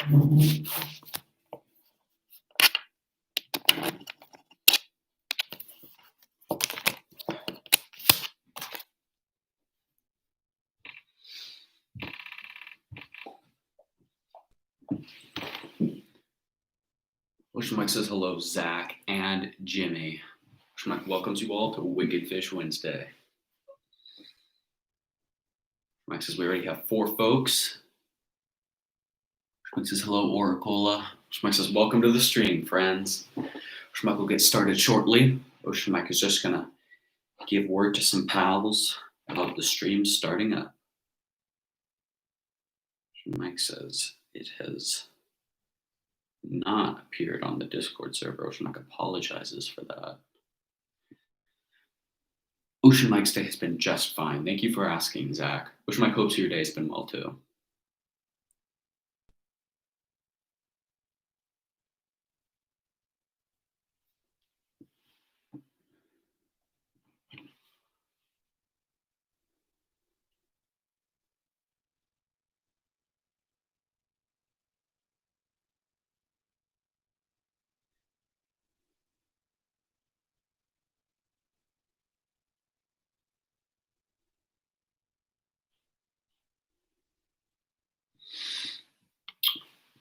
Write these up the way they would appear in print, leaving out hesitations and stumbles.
Ocean Mike says hello, Zach and Jimmy. Ocean Mike welcomes you all to Wicked Fish Wednesday. Mike says we already have 4 folks. Mike says hello, Oracola. Ocean Mike says welcome to the stream, friends. Ocean Mike will get started shortly. Ocean Mike is just gonna give word to some pals about the stream starting up. Ocean Mike says it has not appeared on the Discord server. Ocean Mike apologizes for that. Ocean Mike's day has been just fine. Thank you for asking, Zach. Ocean Mike hopes your day has been well too.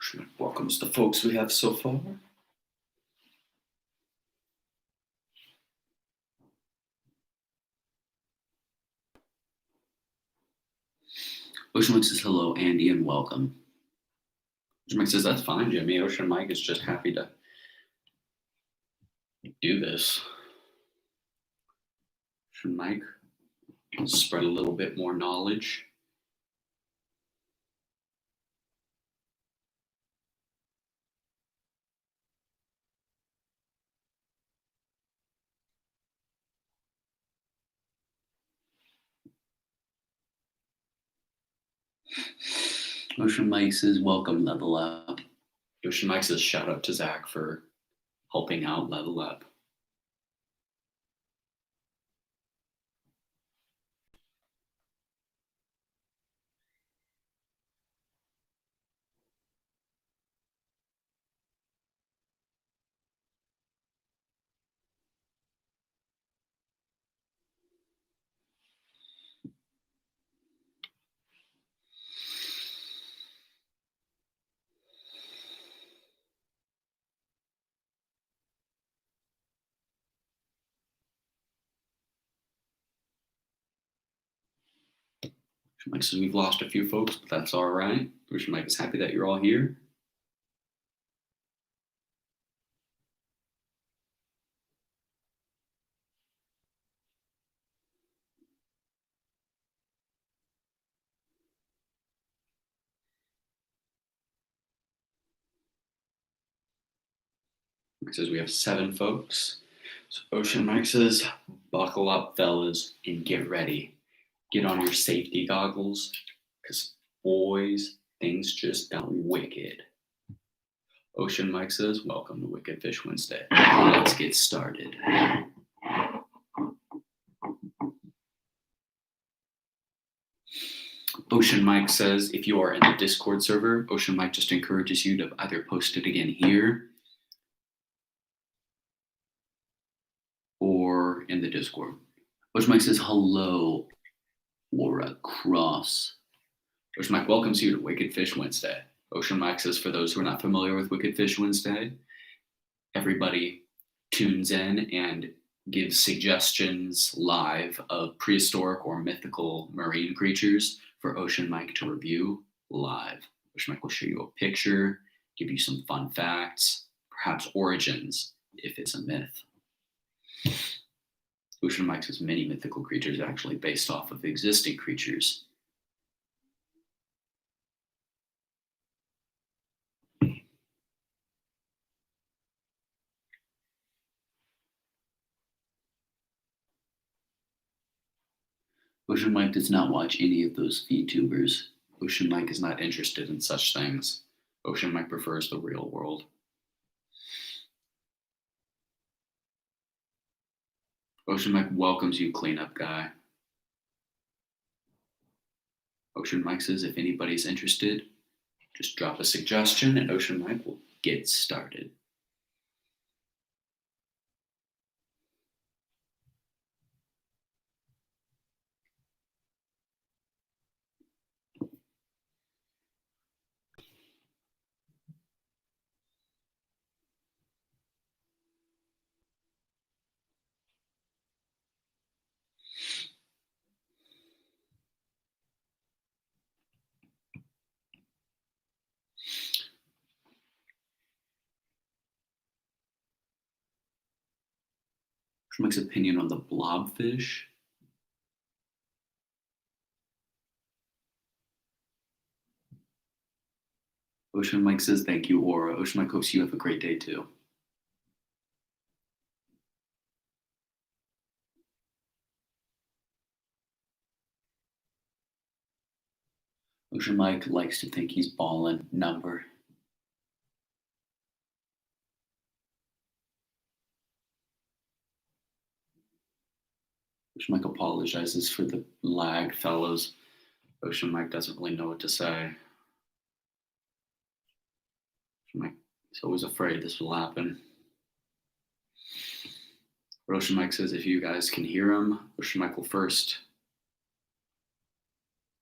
Ocean Mike welcomes the folks we have so far. Ocean Mike says hello, Andy, and welcome. Ocean Mike says that's fine, Jimmy. Ocean Mike is just happy to do this. Ocean Mike spread a little bit more knowledge. Ocean Mike says welcome, Level Up. Ocean Mike says shout out to Zach for helping out Level Up. Ocean Mike says we've lost a few folks, but that's all right. Ocean Mike is happy that you're all here. Mike says we have 7 folks. So Ocean Mike says, buckle up, fellas, and get ready. Get on your safety goggles, because boys, things just got wicked. Ocean Mike says, welcome to Wicked Fish Wednesday. Let's get started. Ocean Mike says, if you are in the Discord server, Ocean Mike just encourages you to either post it again here or in the Discord. Ocean Mike says, hello, Laura Cross. Ocean Mike welcomes you to Wicked Fish Wednesday. Ocean Mike says, for those who are not familiar with Wicked Fish Wednesday, everybody tunes in and gives suggestions live of prehistoric or mythical marine creatures for Ocean Mike to review live. Ocean Mike will show you a picture, give you some fun facts, perhaps origins if it's a myth. Ocean Mike says many mythical creatures are actually based off of existing creatures. Ocean Mike does not watch any of those VTubers. Ocean Mike is not interested in such things. Ocean Mike prefers the real world. Ocean Mike welcomes you, cleanup guy. Ocean Mike says if anybody's interested, Just drop a suggestion and Ocean Mike will get started. Ocean Mike's opinion on the blobfish. Ocean Mike says, thank you, Aura. Ocean Mike hopes you have a great day too. Ocean Mike likes to think he's ballin' number. Ocean Mike apologizes for the lag, fellows. Ocean Mike doesn't really know what to say. Ocean Mike is always afraid this will happen. But Ocean Mike says if you guys can hear him, Ocean Mike will first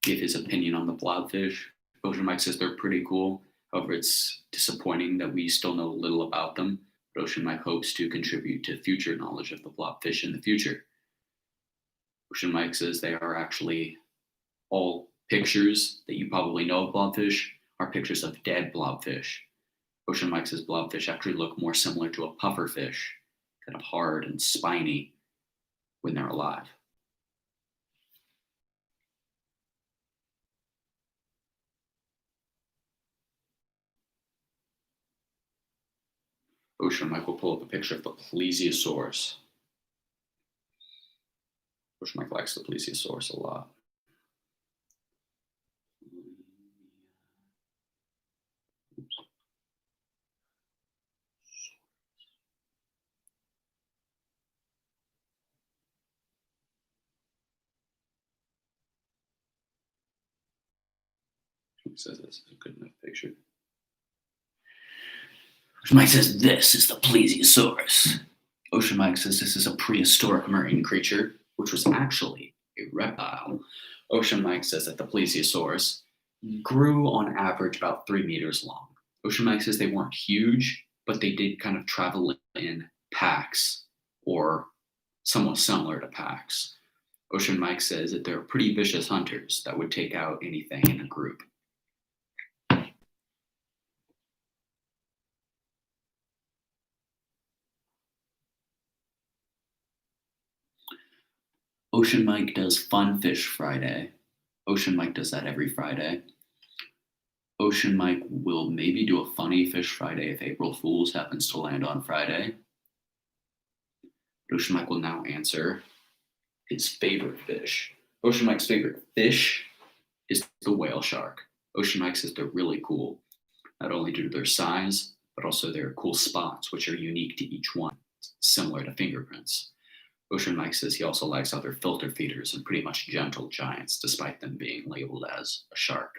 give his opinion on the blobfish. Ocean Mike says they're pretty cool. However, it's disappointing that we still know little about them. But Ocean Mike hopes to contribute to future knowledge of the blobfish in the future. Ocean Mike says they are actually all pictures that you probably know of blobfish are pictures of dead blobfish. Ocean Mike says blobfish actually look more similar to a pufferfish, kind of hard and spiny when they're alive. Ocean Mike will pull up a picture of the plesiosaurus. Ocean Mike likes the plesiosaurus a lot. He says this is a good enough picture. Ocean Mike says this is the plesiosaurus. Ocean Mike says this is a prehistoric marine creature, which was actually a reptile. Ocean Mike says that the plesiosaurus grew on average about 3 meters long. Ocean Mike says they weren't huge, but they did kind of travel in packs or somewhat similar to packs. Ocean Mike says that they're pretty vicious hunters that would take out anything in a group. Ocean Mike does Fun Fish Friday. Ocean Mike does that every Friday. Ocean Mike will maybe do a Funny Fish Friday if April Fool's happens to land on Friday. Ocean Mike will now answer his favorite fish. Ocean Mike's favorite fish is the whale shark. Ocean Mike says they're really cool, not only due to their size, but also their cool spots, which are unique to each one, similar to fingerprints. Ocean Mike says he also likes how they're filter feeders and pretty much gentle giants, despite them being labeled as a shark.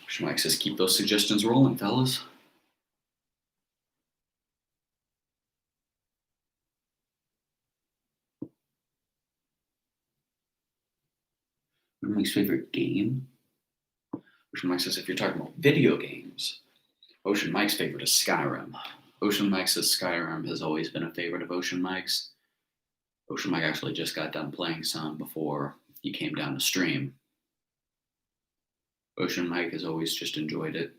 Ocean Mike says keep those suggestions rolling, fellas. Ocean Mike's favorite game? Ocean Mike says if you're talking about video games, Ocean Mike's favorite is Skyrim. Ocean Mike says Skyrim has always been a favorite of Ocean Mike's. Ocean Mike actually just got done playing some before he came down to stream. Ocean Mike has always just enjoyed it.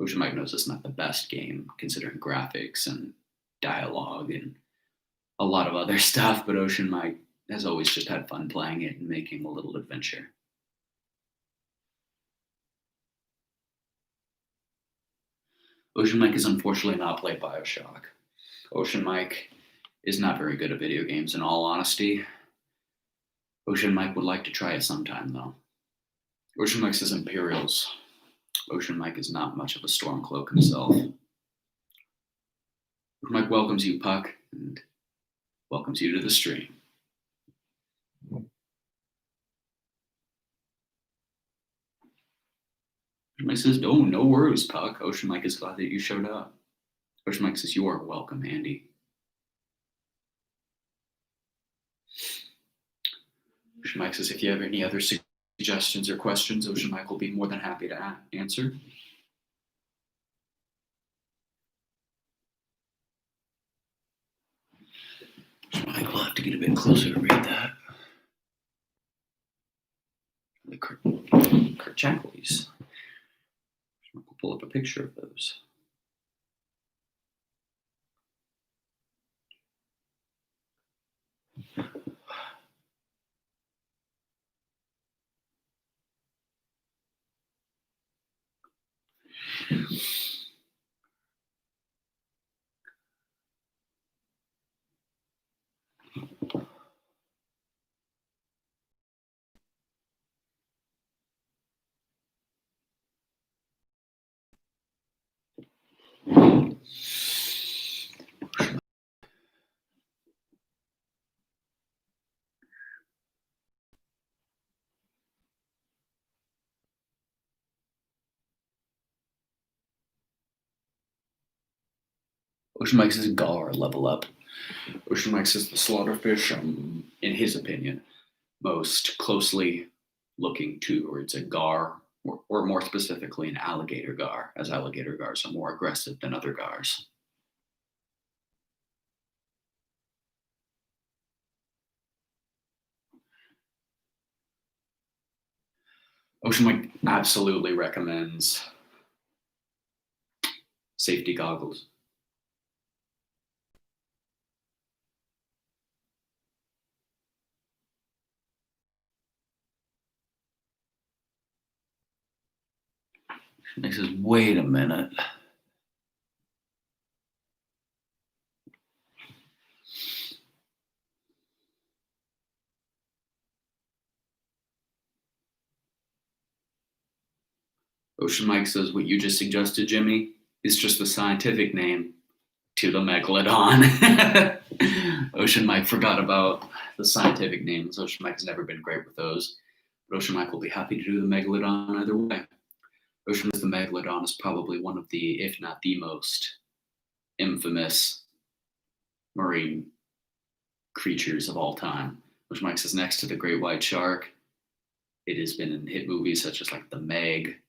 Ocean Mike knows it's not the best game considering graphics and dialogue and a lot of other stuff, but Ocean Mike has always just had fun playing it and making a little adventure. Ocean Mike has unfortunately not played BioShock. Ocean Mike is not very good at video games in all honesty. Ocean Mike would like to try it sometime though. Ocean Mike says Imperials. Ocean Mike is not much of a Stormcloak himself. Mike welcomes you, Puck, and welcomes you to the stream. Ocean Mike says, "Oh, no worries, Puck. Ocean Mike is glad that you showed up." Ocean Mike says, "You are welcome, Andy." Ocean Mike says, "If you have any other suggestions or questions, Ocean Mike will be more than happy to answer." Ocean Mike will have to get a bit closer to read that. The Kirkchackleys. We'll pull up a picture of those. Ocean Mike says gar level up. Ocean Mike says the slaughterfish, in his opinion, most closely looking towards a gar, or more specifically an alligator gar, as alligator gars are more aggressive than other gars. Ocean Mike absolutely recommends safety goggles. Ocean Mike says, "Wait a minute." Ocean Mike says, "What you just suggested, Jimmy, is just the scientific name to the megalodon." Ocean Mike forgot about the scientific names. Ocean Mike has never been great with those. But Ocean Mike will be happy to do the megalodon either way. Ocean Mike, the megalodon is probably one of the, if not the most infamous marine creatures of all time. Ocean Mike says next to the great white shark, it has been in hit movies such as like The Meg,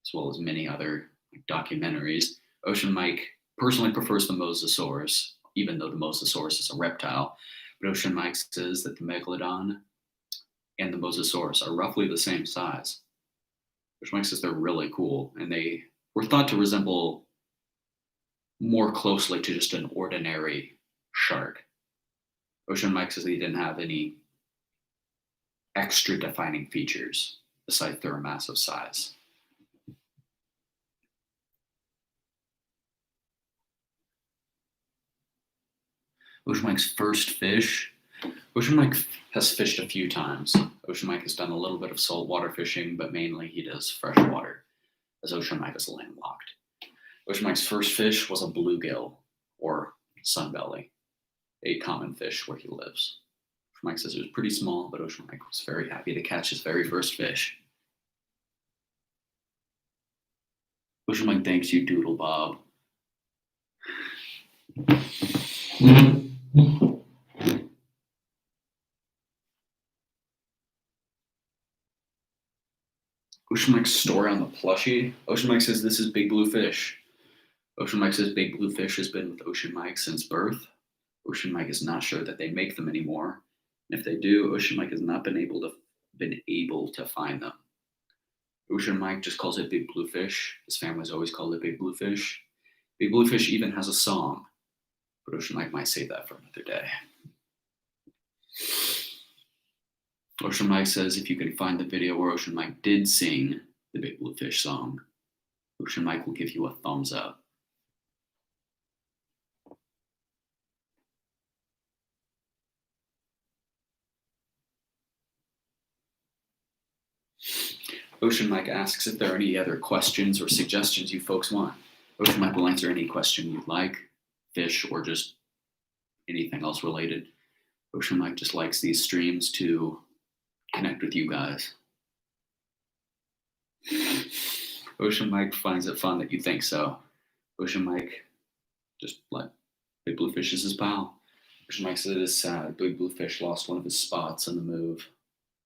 as well as many other documentaries. Ocean Mike personally prefers the Mosasaurus, even though the Mosasaurus is a reptile. But Ocean Mike says that the megalodon and the Mosasaurus are roughly the same size. Ocean Mike says they're really cool, and they were thought to resemble more closely to just an ordinary shark. Ocean Mike says they didn't have any extra defining features besides their massive size. Ocean Mike's first fish. Ocean Mike has fished a few times. Ocean Mike has done a little bit of saltwater fishing, but mainly he does freshwater, as Ocean Mike is landlocked. Ocean Mike's first fish was a bluegill, or sunbelly, a common fish where he lives. Ocean Mike says it was pretty small, but Ocean Mike was very happy to catch his very first fish. Ocean Mike thanks you, Doodle Bob. Ocean Mike's story on the plushie. Ocean Mike says this is Big Blue Fish. Ocean Mike says Big Blue Fish has been with Ocean Mike since birth. Ocean Mike is not sure that they make them anymore. And if they do, Ocean Mike has not been able to find them. Ocean Mike just calls it Big Blue Fish. His family's always called it Big Blue Fish. Big Blue Fish even has a song, but Ocean Mike might save that for another day. Ocean Mike says if you can find the video where Ocean Mike did sing the Big Blue Fish song, Ocean Mike will give you a thumbs up. Ocean Mike asks if there are any other questions or suggestions you folks want. Ocean Mike will answer any question you'd like. fish or just anything else related. Ocean Mike just likes these streams to connect with you guys. Ocean Mike finds it fun that you think so. Ocean Mike just like Big Blue Fish is his pal. Ocean Mike says it is sad. Big Blue Fish lost one of his spots in the move.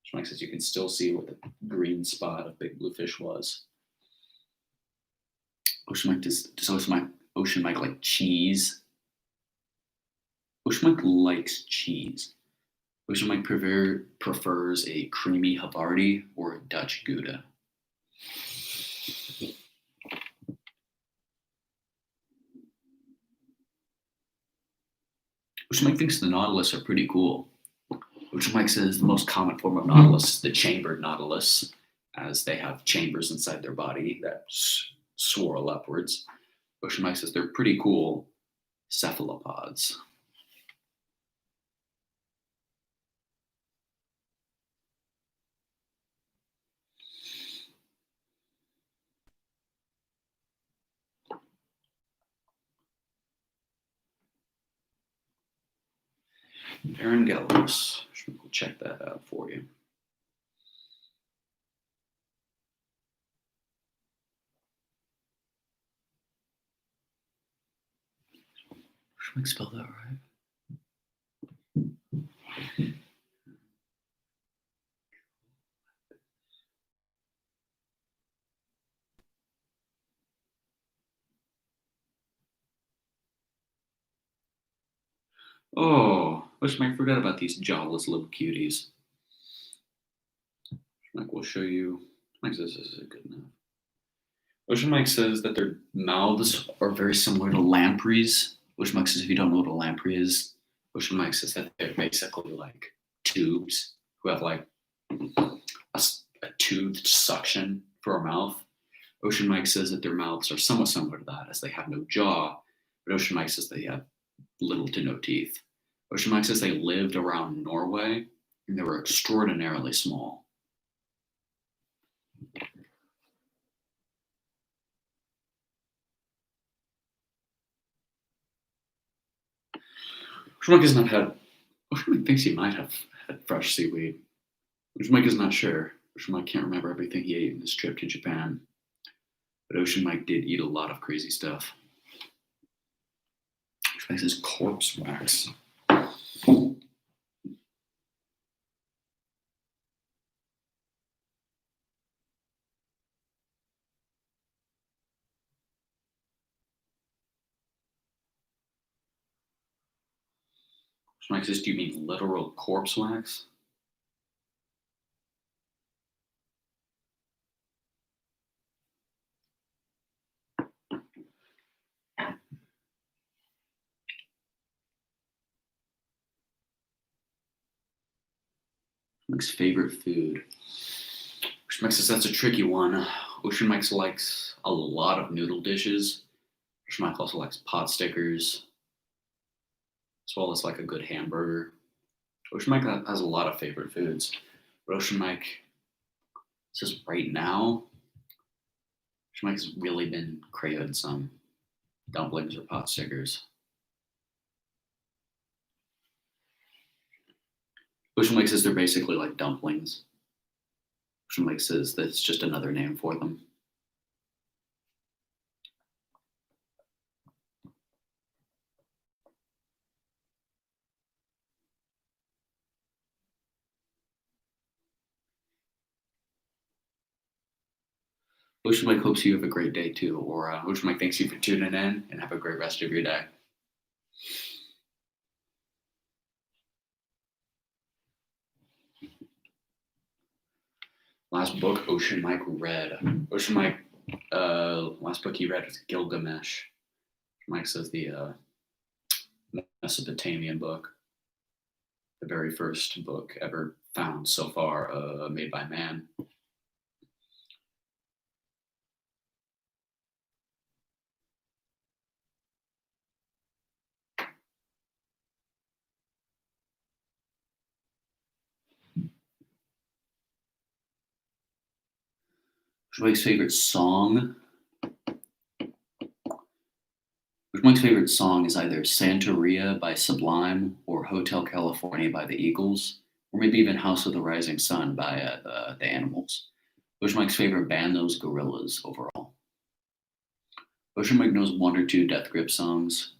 Ocean Mike says you can still see what the green spot of Big Blue Fish was. Ocean Mike does Ocean Mike like cheese? Ocean Mike likes cheese. Ocean Mike prefers a creamy Havarti or a Dutch Gouda. Ocean Mike thinks the Nautilus are pretty cool. Ocean Mike says the most common form of Nautilus is the chambered Nautilus, as they have chambers inside their body that swirl upwards. Ocean Mike says they're pretty cool cephalopods. Parangelos. We'll check that out for you. Should I spell that right? Oh, I forgot about these jawless little cuties. Mike will show you. Mike says this is good enough. Ocean Mike says that their mouths are very similar to lampreys. Ocean Mike says if you don't know what a lamprey is, Ocean Mike says that they're basically like tubes who have like a toothed suction for a mouth. Ocean Mike says that their mouths are somewhat similar to that, as they have no jaw, but Ocean Mike says they have little to no teeth. Ocean Mike says they lived around Norway and they were extraordinarily small. Ocean Mike has not had. Ocean Mike thinks he might have had fresh seaweed. Ocean Mike is not sure. Ocean Mike can't remember everything he ate in his trip to Japan. But Ocean Mike did eat a lot of crazy stuff. Ocean Mike says corpse wax. Mike says, do you mean literal corpse wax? Mike's favorite food. Ocean Mike says that's a tricky one. Ocean Mike likes a lot of noodle dishes. Ocean Mike also likes pot stickers, as well as like a good hamburger. Ocean Mike has a lot of favorite foods. But Ocean Mike says right now, Ocean Mike has really been craving some dumplings or pot stickers. Ocean Mike says they're basically like dumplings. Ocean Mike says that's just another name for them. Ocean Mike hopes you have a great day too, or Ocean Mike thanks you for tuning in and have a great rest of your day. Last book Ocean Mike read. Ocean Mike, last book he read was Gilgamesh. Mike says the Mesopotamian book, the very first book ever found so far made by man. Mike's favorite song. Ocean Mike's favorite song is either Santeria by Sublime or Hotel California by the Eagles, or maybe even House of the Rising Sun by the Animals. Ocean Mike's favorite band, those Gorillas overall. Ocean Mike knows one or two Death Grip songs.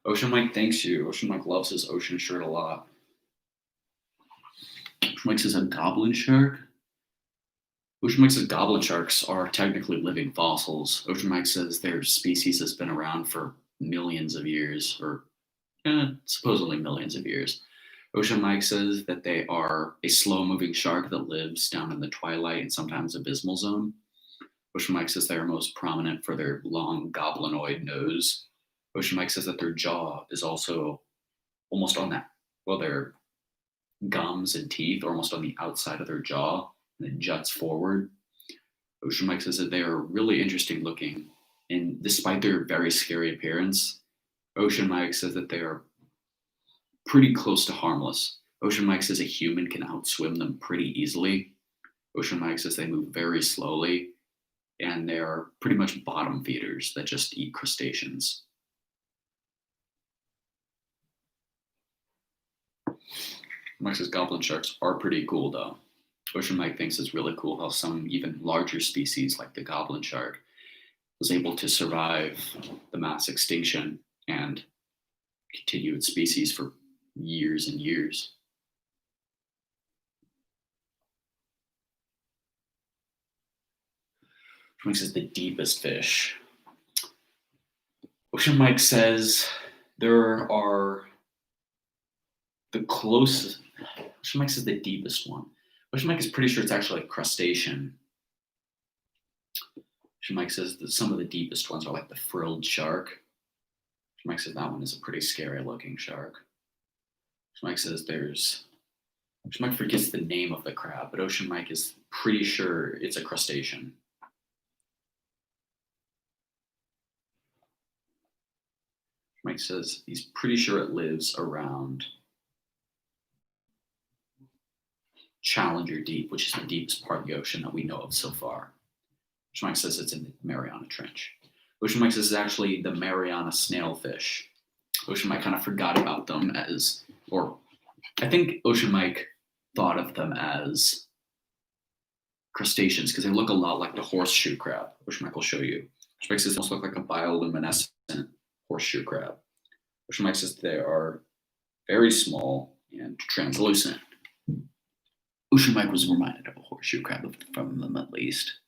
Ocean Mike thanks you. Ocean Mike loves his ocean shirt a lot. Ocean Mike says a goblin shark. Ocean Mike says goblin sharks are technically living fossils. Ocean Mike says their species has been around for millions of years, or supposedly millions of years. Ocean Mike says that they are a slow moving shark that lives down in the twilight and sometimes abysmal zone. Ocean Mike says they are most prominent for their long goblinoid nose. Ocean Mike says that their jaw is also almost on that, well, their gums and teeth are almost on the outside of their jaw and it juts forward. Ocean Mike says that they are really interesting looking, and despite their very scary appearance, Ocean Mike says that they are pretty close to harmless. Ocean Mike says a human can outswim them pretty easily. Ocean Mike says they move very slowly, and they are pretty much bottom feeders that just eat crustaceans. Mike says goblin sharks are pretty cool though. Ocean Mike thinks it's really cool how some even larger species like the goblin shark was able to survive the mass extinction and continue its species for years and years. Ocean Mike says the deepest fish. Ocean Mike says there are the closest. Ocean Mike says the deepest one. Ocean Mike is pretty sure it's actually a crustacean. Ocean Mike says that some of the deepest ones are like the frilled shark. Ocean Mike says that one is a pretty scary looking shark. Ocean Mike says there's. Ocean Mike forgets the name of the crab, but Ocean Mike is pretty sure it's a crustacean. Mike says he's pretty sure it lives around Challenger Deep, which is the deepest part of the ocean that we know of so far. Ocean Mike says it's in the Mariana Trench. Ocean Mike says it's actually the Mariana snailfish. Ocean Mike kind of forgot about them as, or I think Ocean Mike thought of them as crustaceans because they look a lot like the horseshoe crab. Ocean Mike will show you. Ocean Mike says they almost look like a bioluminescent horseshoe crab. Ocean Mike says they are very small and translucent. Ocean Mike was reminded of a horseshoe crab from them at least.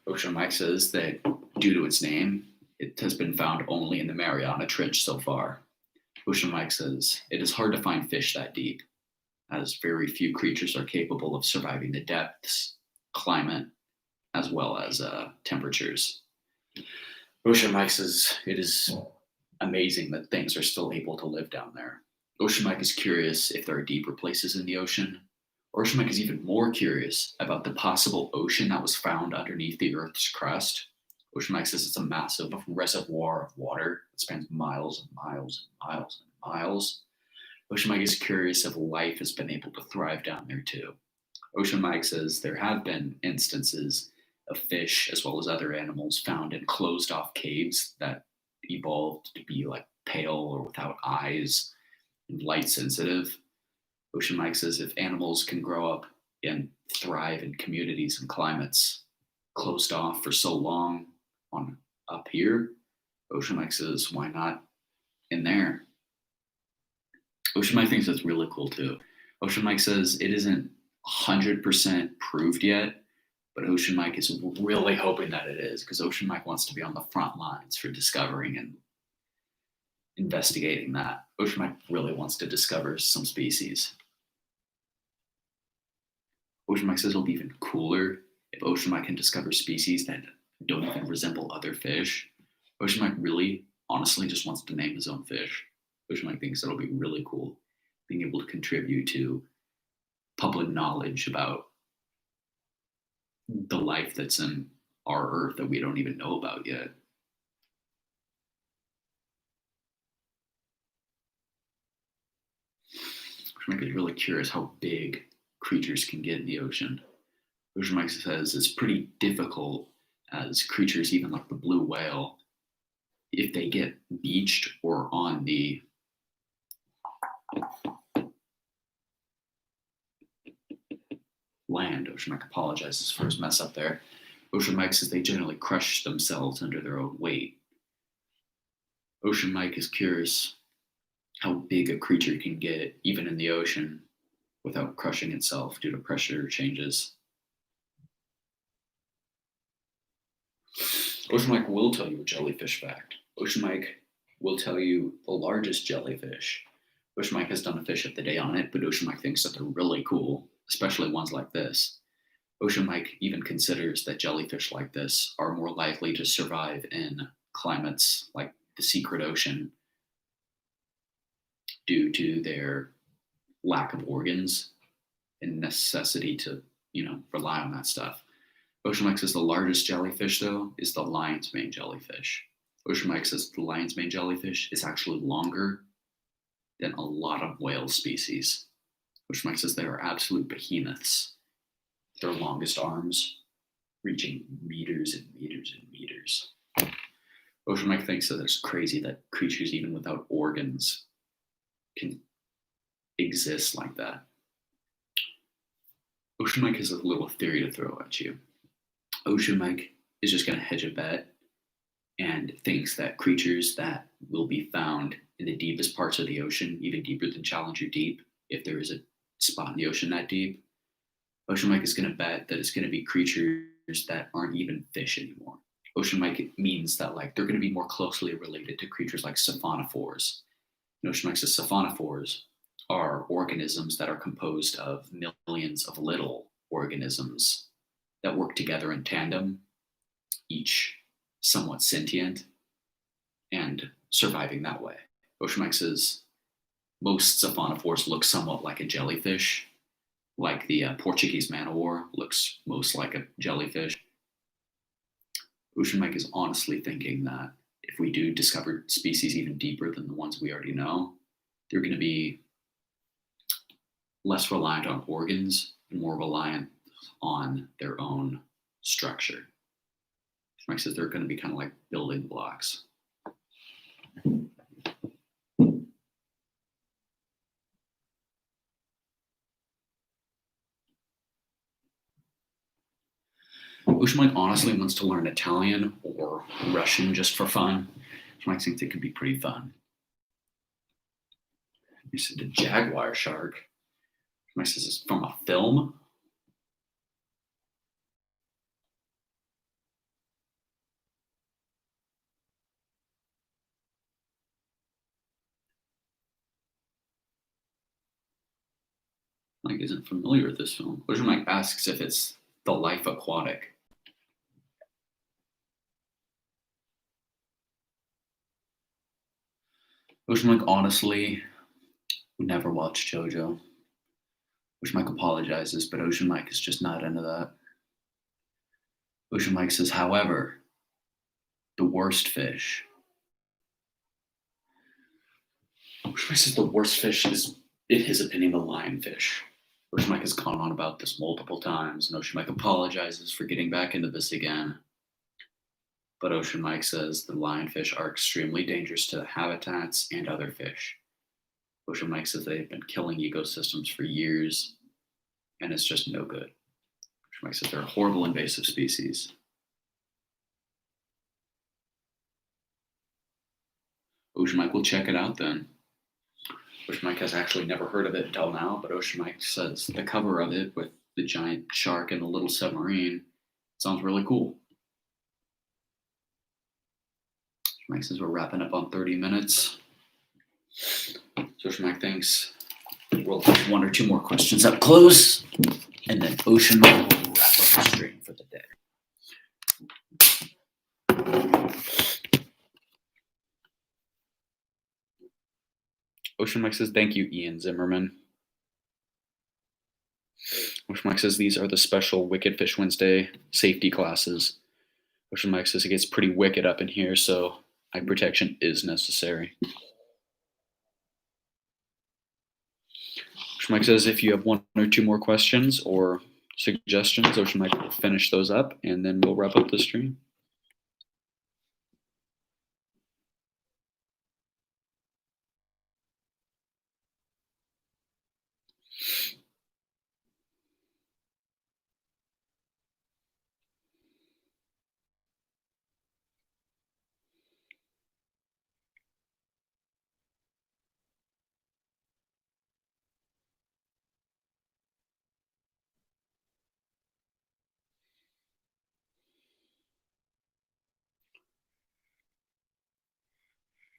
Ocean Mike says that due to its name, it has been found only in the Mariana Trench so far. Ocean Mike says it is hard to find fish that deep, as very few creatures are capable of surviving the depths, climate, as well as temperatures. Ocean Mike says it is amazing that things are still able to live down there. Ocean Mike is curious if there are deeper places in the ocean. Ocean Mike is even more curious about the possible ocean that was found underneath the Earth's crust. Ocean Mike says it's a massive reservoir of water that spans miles and miles and miles and miles. Ocean Mike is curious if life has been able to thrive down there too. Ocean Mike says there have been instances of fish as well as other animals found in closed off caves that evolved to be like pale or without eyes and light sensitive. Ocean Mike says if animals can grow up and thrive in communities and climates closed off for so long on up here, Ocean Mike says why not in there? Ocean Mike thinks that's really cool too. Ocean Mike says it isn't 100% proved yet, but Ocean Mike is really hoping that it is because Ocean Mike wants to be on the front lines for discovering and investigating that. Ocean Mike really wants to discover some species. Ocean Mike says it'll be even cooler if Ocean Mike can discover species that don't even resemble other fish. Ocean Mike really, honestly, just wants to name his own fish. Ocean Mike thinks it'll be really cool being able to contribute to public knowledge about the life that's in our Earth that we don't even know about yet. Ocean Mike is really curious how big creatures can get in the ocean. Ocean Mike says it's pretty difficult as creatures, even like the blue whale, if they get beached or on the land. Ocean Mike apologizes for his mess up there. Ocean Mike says they generally crush themselves under their own weight. Ocean Mike is curious how big a creature can get, even in the ocean, without crushing itself due to pressure changes. Ocean Mike will tell you a jellyfish fact. Ocean Mike will tell you the largest jellyfish. Ocean Mike has done a fish of the day on it, but Ocean Mike thinks that they're really cool, especially ones like this. Ocean Mike even considers that jellyfish like this are more likely to survive in climates like the secret ocean due to their lack of organs and necessity to, rely on that stuff. Ocean Mike says the largest jellyfish, though, is the lion's mane jellyfish. Ocean Mike says the lion's mane jellyfish is actually longer than a lot of whale species. Ocean Mike says they are absolute behemoths. Their longest arms reaching meters and meters and meters. Ocean Mike thinks that it's crazy that creatures, even without organs, can exist like that. Ocean Mike has a little theory to throw at you. Ocean Mike is just going to hedge a bet and thinks that creatures that will be found in the deepest parts of the ocean, even deeper than Challenger Deep, if there is a spot in the ocean that deep, Ocean Mike is going to bet that it's going to be creatures that aren't even fish anymore. Ocean Mike means that they're going to be more closely related to creatures like siphonophores. And Ocean Mike says siphonophores are organisms that are composed of millions of little organisms that work together in tandem, each somewhat sentient and surviving that way. Ocean Mike says most siphonophores look somewhat like a jellyfish, like the Portuguese man o' war looks most like a jellyfish. Ocean Mike is honestly thinking that if we do discover species even deeper than the ones we already know, they're going to be less reliant on organs and more reliant on their own structure. Ocean Mike says they're going to be kind of like building blocks. Ocean Mike honestly wants to learn Italian or Russian just for fun. Ocean Mike thinks it could be pretty fun. He said the jaguar shark. Ocean Mike says it's from a film. Mike isn't familiar with this film. Ocean Mike asks if it's The Life Aquatic. Ocean Mike honestly would never watch JoJo. Ocean Mike apologizes, but Ocean Mike is just not into that. Ocean Mike says, however, the worst fish. Ocean Mike says the worst fish is, in his opinion, the lionfish. Ocean Mike has gone on about this multiple times, and Ocean Mike apologizes for getting back into this again. But Ocean Mike says the lionfish are extremely dangerous to habitats and other fish. Ocean Mike says they've been killing ecosystems for years, and it's just no good. Ocean Mike says they're a horrible invasive species. Ocean Mike will check it out then. Ocean Mike has actually never heard of it until now, but Ocean Mike says the cover of it with the giant shark and the little submarine sounds really cool. Ocean Mike says we're wrapping up on 30 minutes. So Ocean Mike thinks we'll have one or two more questions up close, and then Ocean Mike will wrap up the stream for the day. Ocean Mike says, thank you, Ian Zimmerman. Ocean Mike says, these are the special Wicked Fish Wednesday safety classes. Ocean Mike says, it gets pretty wicked up in here, so eye protection is necessary. Ocean Mike says, if you have one or two more questions or suggestions. Ocean Mike will finish those up, and then we'll wrap up the stream.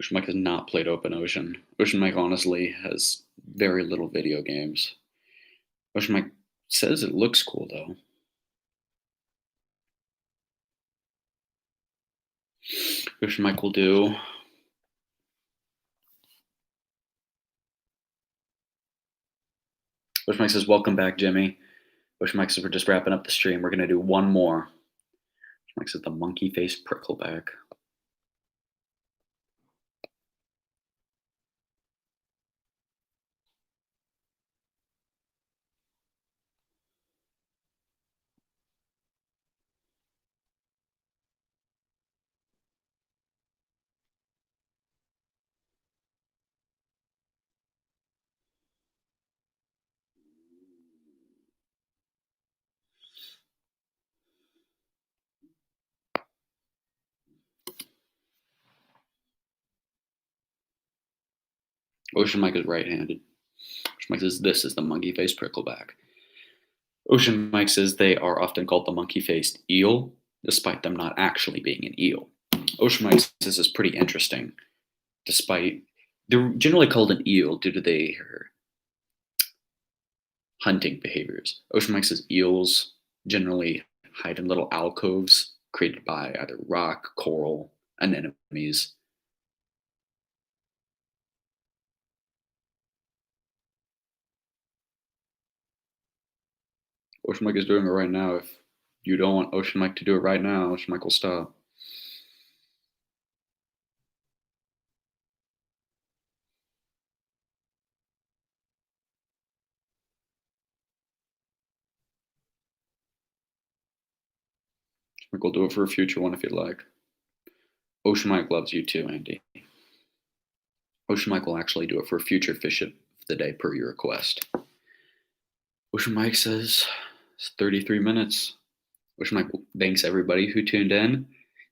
Ocean Mike has not played Open Ocean. Ocean Mike honestly has very little video games. Ocean Mike says it looks cool though. Ocean Mike will do. Ocean Mike says, "Welcome back, Jimmy." Ocean Mike says, "We're just wrapping up the stream. We're gonna do one more." Ocean Mike says, "The monkey face prickleback." Ocean Mike is right-handed. Ocean Mike says, "This is the monkey face prickleback." Ocean Mike says they are often called the monkey-faced eel, despite them not actually being an eel. Ocean Mike says this is pretty interesting, despite they're generally called an eel due to their hunting behaviors. Ocean Mike says eels generally hide in little alcoves created by either rock, coral, anemones. Ocean Mike is doing it right now. If you don't want Ocean Mike to do it right now, Ocean Mike will stop. Ocean Mike will do it for a future one if you'd like. Ocean Mike loves you too, Andy. Ocean Mike will actually do it for a future fish of the day per your request. Ocean Mike says it's 33 minutes. Ocean Mike thanks everybody who tuned in.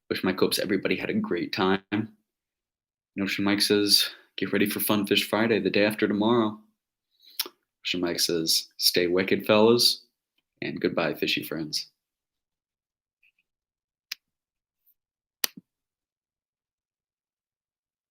Ocean Mike hopes everybody had a great time. And Ocean Mike says, get ready for Fun Fish Friday the day after tomorrow. Ocean Mike says, stay wicked, fellas, and goodbye, fishy friends.